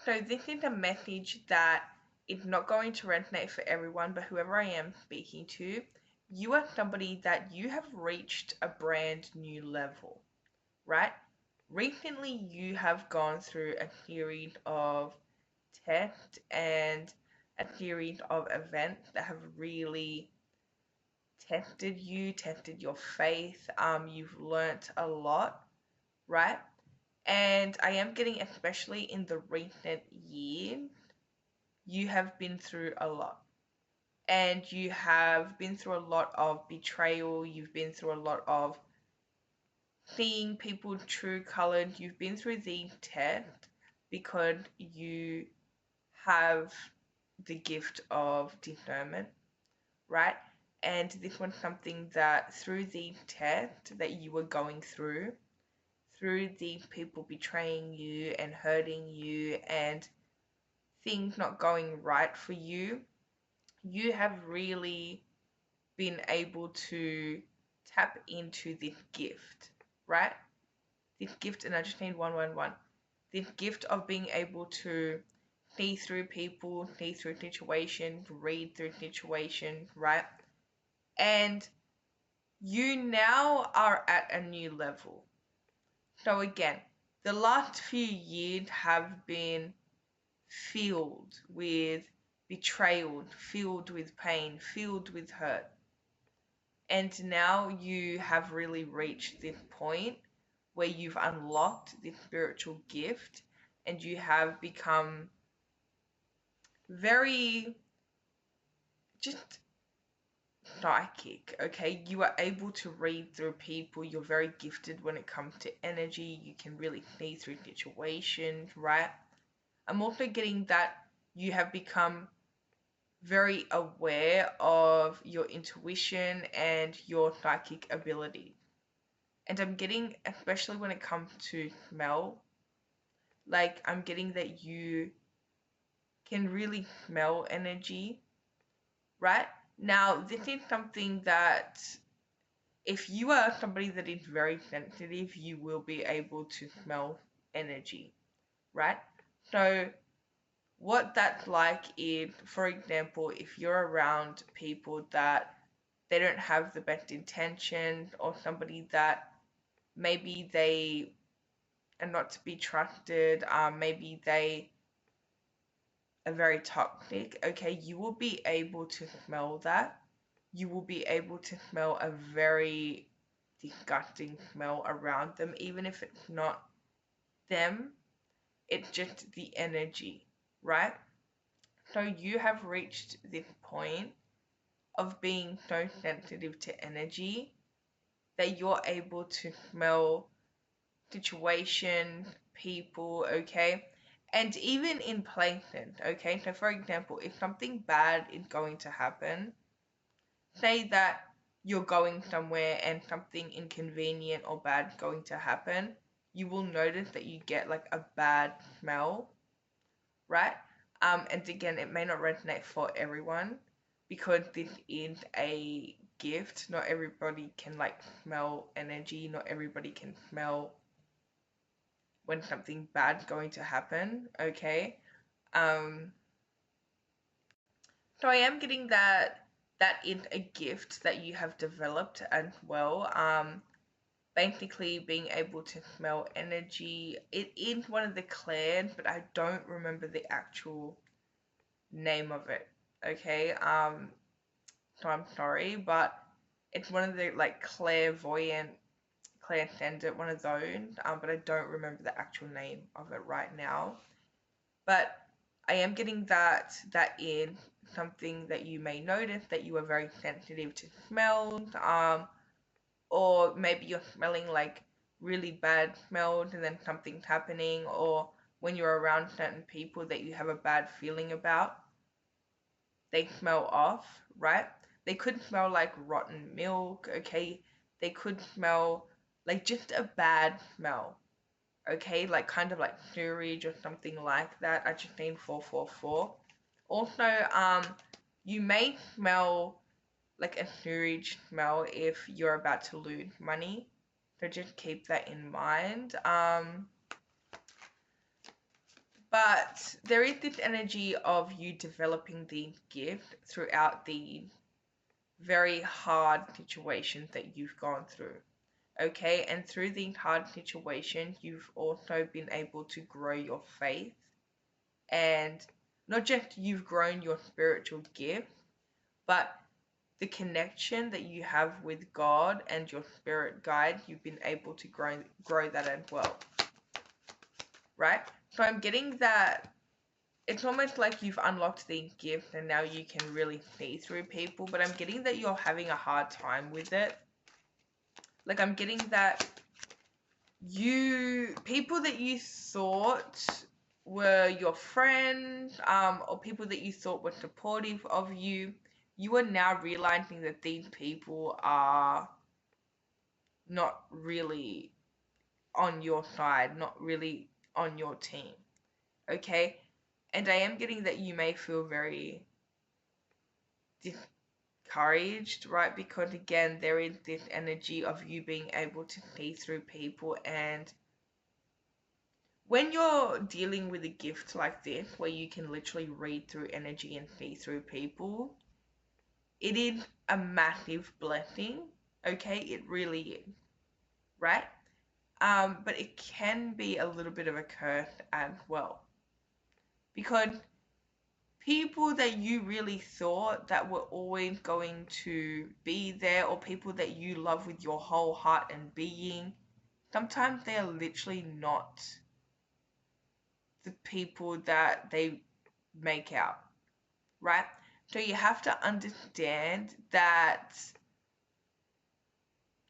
So this is a message that is not going to resonate for everyone, but whoever I am speaking to, you are somebody that you have reached a brand new level, right? Recently, you have gone through a series of tests and a series of events that have really tested your faith. You've learnt a lot, right? And I am getting, especially in the recent years, you have been through a lot. And you have been through a lot of betrayal, you've been through a lot of seeing people true colored, you've been through these tests because you have the gift of discernment, right? And this was something that through the test that you were going through these people betraying you and hurting you and things not going right for you, you have really been able to tap into this gift, right? This gift, and I just need 111. This gift of being able to see through people, see through situations, read through situations, right? And you now are at a new level. So again, the last few years have been filled with betrayal, filled with pain, filled with hurt. And now you have really reached this point where you've unlocked this spiritual gift and you have become very just psychic, okay? You are able to read through people. You're very gifted when it comes to energy. You can really see through situations, right? I'm also getting that you have become very aware of your intuition and your psychic ability. And I'm getting, especially when it comes to smell, like I'm getting that you can really smell energy, right? Now, this is something that if you are somebody that is very sensitive, you will be able to smell energy, right? So, what that's like is, for example, if you're around people that they don't have the best intentions, or somebody that maybe they are not to be trusted, maybe they are very toxic, okay, you will be able to smell that. You will be able to smell a very disgusting smell around them, even if it's not them, it's just the energy, right? So you have reached this point of being so sensitive to energy that you're able to smell situations, people, okay? And even in places, okay? So for example, if something bad is going to happen, say that you're going somewhere and something inconvenient or bad is going to happen, you will notice that you get like a bad smell, right? And again, it may not resonate for everyone because this is a gift. Not everybody can like smell energy. Not everybody can smell when something bad's going to happen. Okay. Um. So I am getting that that is a gift that you have developed as well. Basically being able to smell energy. It is one of the clans, but I don't remember the actual name of it. Okay, so I'm sorry, but it's one of the like clairvoyant, clairsentient, one of those. But I don't remember the actual name of it right now. But I am getting that in something that you may notice that you are very sensitive to smells. Or maybe you're smelling like really bad smells and then something's happening, or when you're around certain people that you have a bad feeling about, they smell off, right? They could smell like rotten milk, okay? They could smell like just a bad smell, okay? Like kind of like sewage or something like that. I just need 444. Also, you may smell like a sewage smell if you're about to lose money. So just keep that in mind. But there is this energy of you developing the gift throughout the very hard situations that you've gone through. Okay, and through the hard situation, you've also been able to grow your faith, and not just you've grown your spiritual gift, but the connection that you have with God and your spirit guide, you've been able to grow that as well, right? So I'm getting that it's almost like you've unlocked the gift and now you can really see through people, but I'm getting that you're having a hard time with it. Like I'm getting that people that you thought were your friends, or people that you thought were supportive of you, you are now realizing that these people are not really on your side, not really on your team. Okay? And I am getting that you may feel very discouraged, right? Because again, there is this energy of you being able to see through people. And when you're dealing with a gift like this, where you can literally read through energy and see through people, it is a massive blessing. Okay? It really is, right? But it can be a little bit of a curse as well. Because people that you really thought that were always going to be there, or people that you love with your whole heart and being, sometimes they are literally not the people that they make out, right? So you have to understand that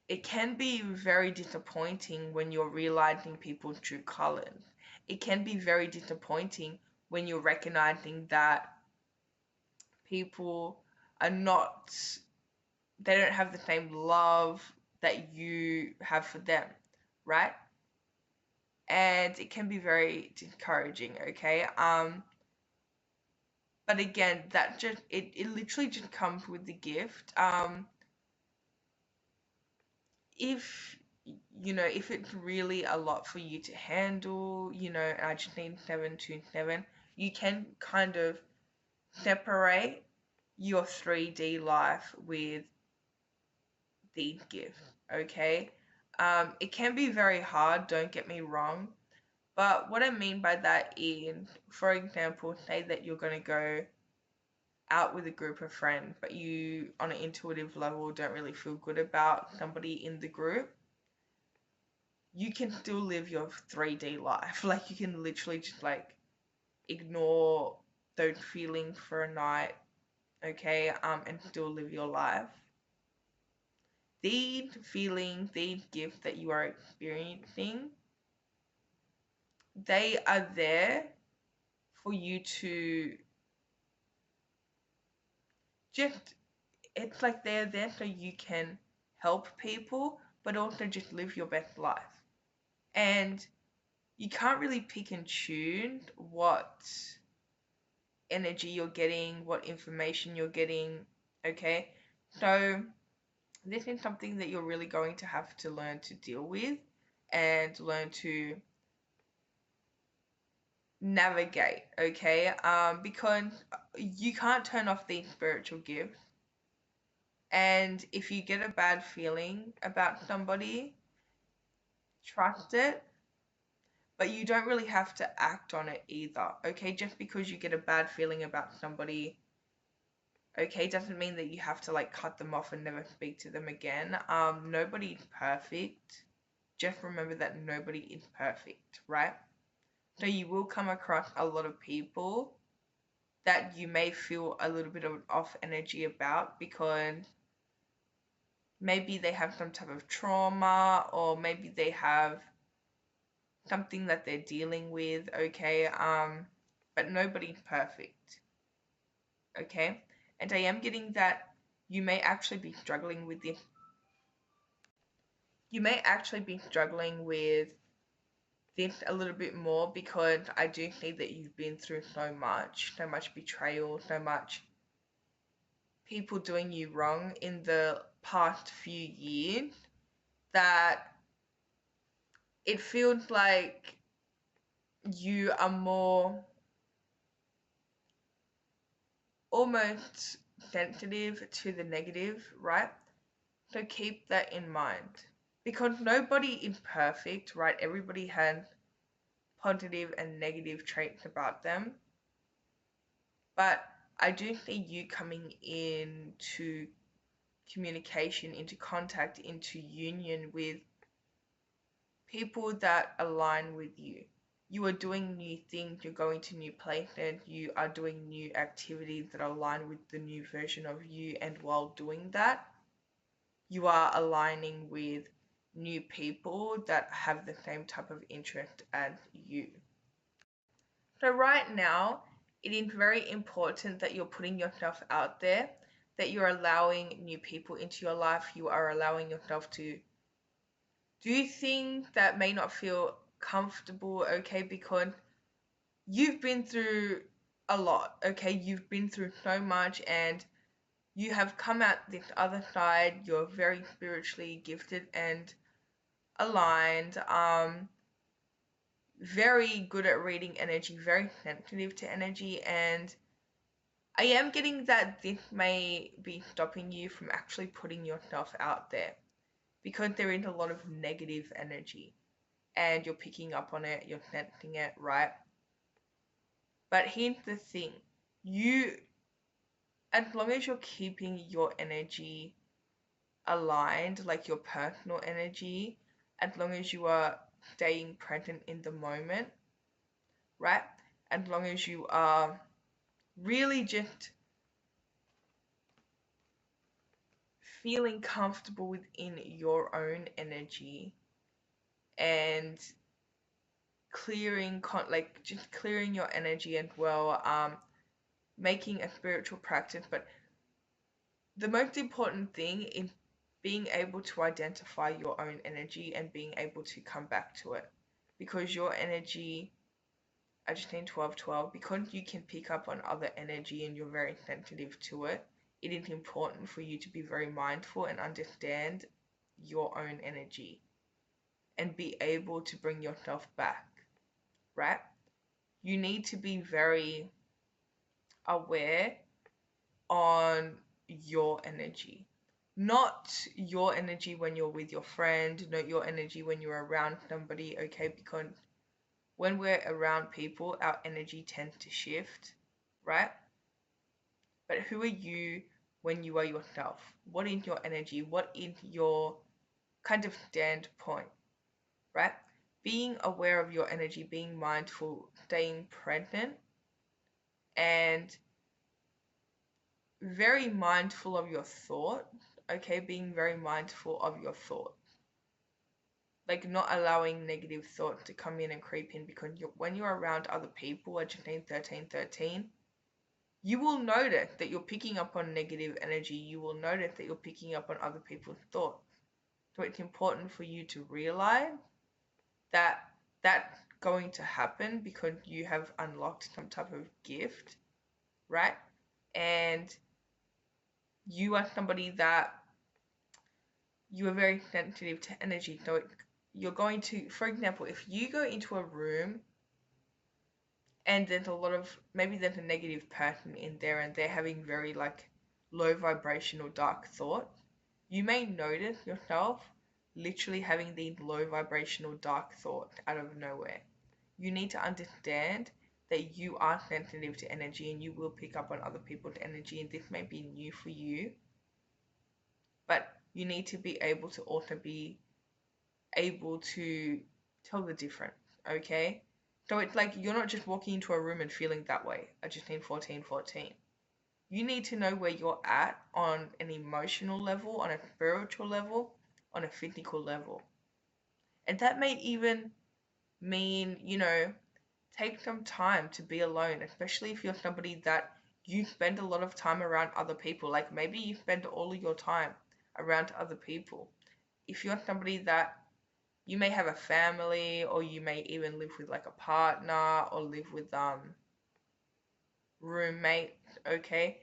it can be very disappointing when you're realizing people's true colors. It can be very disappointing when you're recognizing that people are not, they don't have the same love that you have for them, right? And it can be very discouraging, okay? But again, that just, it literally just comes with the gift. If, if it's really a lot for you to handle, I just need 727, you can kind of separate your 3D life with the gift, okay? It can be very hard, don't get me wrong, but what I mean by that is, for example, say that you're going to go out with a group of friends, but you, on an intuitive level, don't really feel good about somebody in the group. You can still live your 3D life. Like, you can literally just, like, ignore those feelings for a night, okay, and still live your life. These feelings, these gifts that you are experiencing, they are there for you to just, it's like they're there so you can help people, but also just live your best life. And you can't really pick and choose what energy you're getting, what information you're getting, okay? So this is something that you're really going to have to learn to deal with and learn to navigate, okay? Because you can't turn off these spiritual gifts. And if you get a bad feeling about somebody, trust it, but you don't really have to act on it either, okay? Just because you get a bad feeling about somebody, okay, doesn't mean that you have to like cut them off and never speak to them again. Nobody's perfect. Just remember that nobody is perfect, right? So you will come across a lot of people that you may feel a little bit of off energy about, because maybe they have some type of trauma, or maybe they have something that they're dealing with, okay? But nobody's perfect, okay? And I am getting that you may actually be struggling with this. You may actually be struggling with this a little bit more, because I do see that you've been through so much betrayal, so much people doing you wrong in the past few years, that it feels like you are more almost sensitive to the negative, right? So keep that in mind. Because nobody is perfect, right? Everybody has positive and negative traits about them. But I do see you coming into communication, into contact, into union with people that align with you. You are doing new things, you're going to new places, you are doing new activities that align with the new version of you, and while doing that, you are aligning with new people that have the same type of interest as you. So, right now, it is very important that you're putting yourself out there, that you're allowing new people into your life, you are allowing yourself to do things that may not feel comfortable, okay, because you've been through a lot, okay? You've been through so much and you have come out this other side. You're very spiritually gifted and aligned, very good at reading energy, very sensitive to energy, and I am getting that this may be stopping you from actually putting yourself out there because there is a lot of negative energy and you're picking up on it, you're sensing it, right? But here's the thing, you, as long as you're keeping your energy aligned, like your personal energy, as long as you are staying present in the moment, right? As long as you are really just feeling comfortable within your own energy and like just clearing your energy as well, making a spiritual practice. But the most important thing is being able to identify your own energy and being able to come back to it, because your energy, I just need 12 because you can pick up on other energy and you're very sensitive to it. It is important for you to be very mindful and understand your own energy and be able to bring yourself back, right? You need to be very aware on your energy. Not your energy when you're with your friend, not your energy when you're around somebody, okay? Because when we're around people, our energy tends to shift, right? But who are you when you are yourself? What is your energy? What is your kind of standpoint, right? Being aware of your energy, being mindful, staying present, and very mindful of your thought, okay? Being very mindful of your thought. Like not allowing negative thoughts to come in and creep in, because when you're around other people at 13, you will notice that you're picking up on negative energy. You will notice that you're picking up on other people's thoughts. So it's important for you to realize that that's going to happen because you have unlocked some type of gift, right? And you are somebody that you are very sensitive to energy. So you're going to, for example, if you go into a room and there's a lot of, maybe there's a negative person in there and they're having very like low vibrational dark thoughts, you may notice yourself literally having these low vibrational dark thoughts out of nowhere. You need to understand that you are sensitive to energy and you will pick up on other people's energy, and this may be new for you, but you need to be able to also be able to tell the difference, okay? So it's like you're not just walking into a room and feeling that way. I just need 14. You need to know where you're at on an emotional level, on a spiritual level, on a physical level. And that may even mean, take some time to be alone, especially if you're somebody that you spend a lot of time around other people. Like maybe you spend all of your time around other people. If you're somebody that you may have a family, or you may even live with like a partner or live with roommates, okay?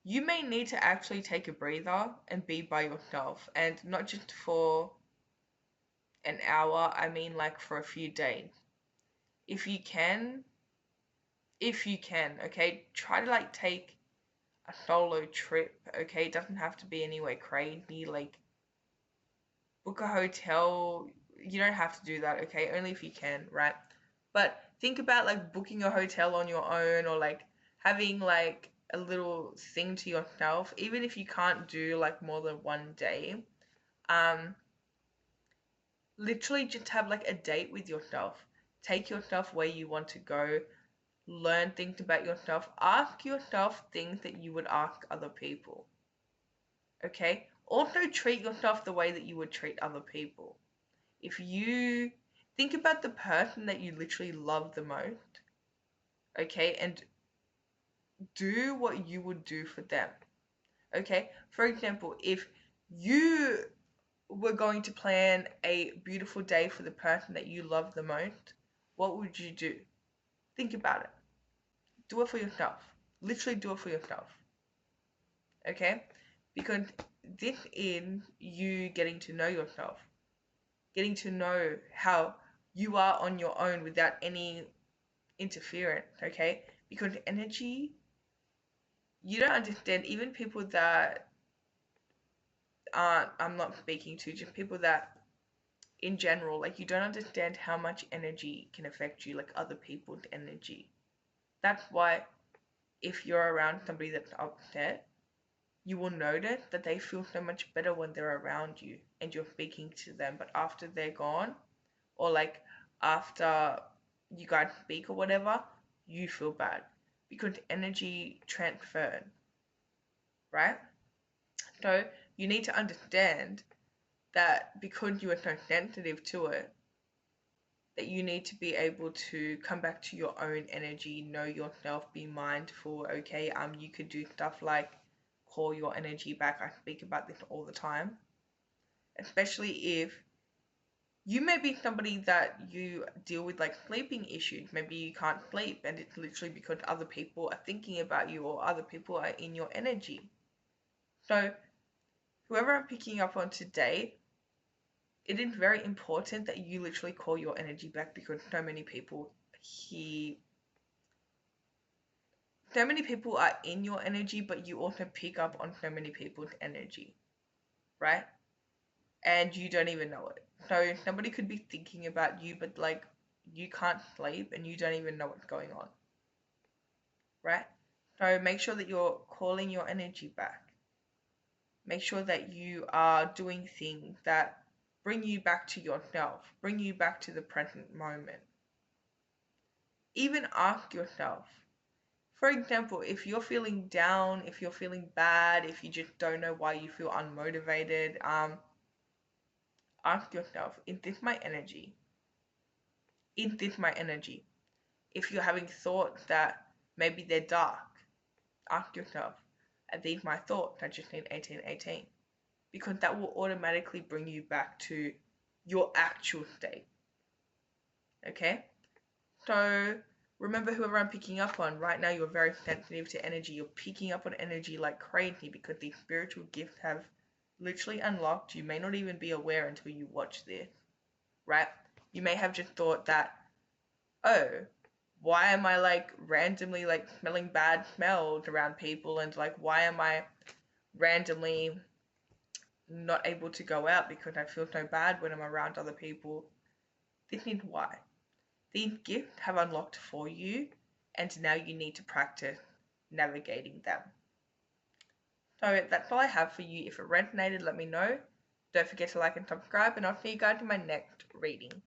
You may need to actually take a breather and be by yourself, and not just for an hour, I mean like for a few days. if you can, okay, try to like take a solo trip, okay? It doesn't have to be anywhere crazy, like book a hotel. You don't have to do that, okay? Only if you can, right? But think about like booking a hotel on your own, or like having like a little thing to yourself, even if you can't do like more than one day. Um, Literally just have like a date with yourself. Take yourself where you want to go. Learn things about yourself. Ask yourself things that you would ask other people. Okay? Also treat yourself the way that you would treat other people. If you think about the person that you literally love the most, okay, and do what you would do for them. Okay? For example, if you were going to plan a beautiful day for the person that you love the most, what would you do? Think about it. Do it for yourself. Literally do it for yourself. Okay? Because this is you getting to know yourself, getting to know how you are on your own without any interference, okay? Because energy, you don't understand, even people that aren't, I'm not speaking to, just people that in general, like you don't understand how much energy can affect you, like other people's energy. That's why if you're around somebody that's upset, you will notice that they feel so much better when they're around you and you're speaking to them. But after they're gone, or like after you guys speak or whatever, you feel bad because energy transferred, right? So you need to understand that because you are so sensitive to it, that you need to be able to come back to your own energy, know yourself, be mindful, okay? You could do stuff like call your energy back. I speak about this all the time, especially if you may be somebody that you deal with like sleeping issues. Maybe you can't sleep and it's literally because other people are thinking about you or other people are in your energy. So whoever I'm picking up on today, it is very important that you literally call your energy back because so many people are in your energy, but you also pick up on so many people's energy, right? And you don't even know it. So somebody could be thinking about you, but like you can't sleep and you don't even know what's going on, right? So make sure that you're calling your energy back. Make sure that you are doing things that bring you back to yourself, bring you back to the present moment. Even ask yourself, for example, if you're feeling down, if you're feeling bad, if you just don't know why you feel unmotivated, ask yourself, is this my energy? Is this my energy? If you're having thoughts that maybe they're dark, ask yourself, are these my thoughts? I just need 1818. Because that will automatically bring you back to your actual state. Okay? So remember, whoever I'm picking up on, right now you're very sensitive to energy. You're picking up on energy like crazy because these spiritual gifts have literally unlocked. You may not even be aware until you watch this, right? You may have just thought that, oh, why am I like randomly like smelling bad smells around people, and like why am I randomly not able to go out because I feel so bad when I'm around other people? This is why. These gifts have unlocked for you, and now you need to practice navigating them. So that's all I have for you. If it resonated, let me know. Don't forget to like and subscribe, and I'll see you guys in my next reading.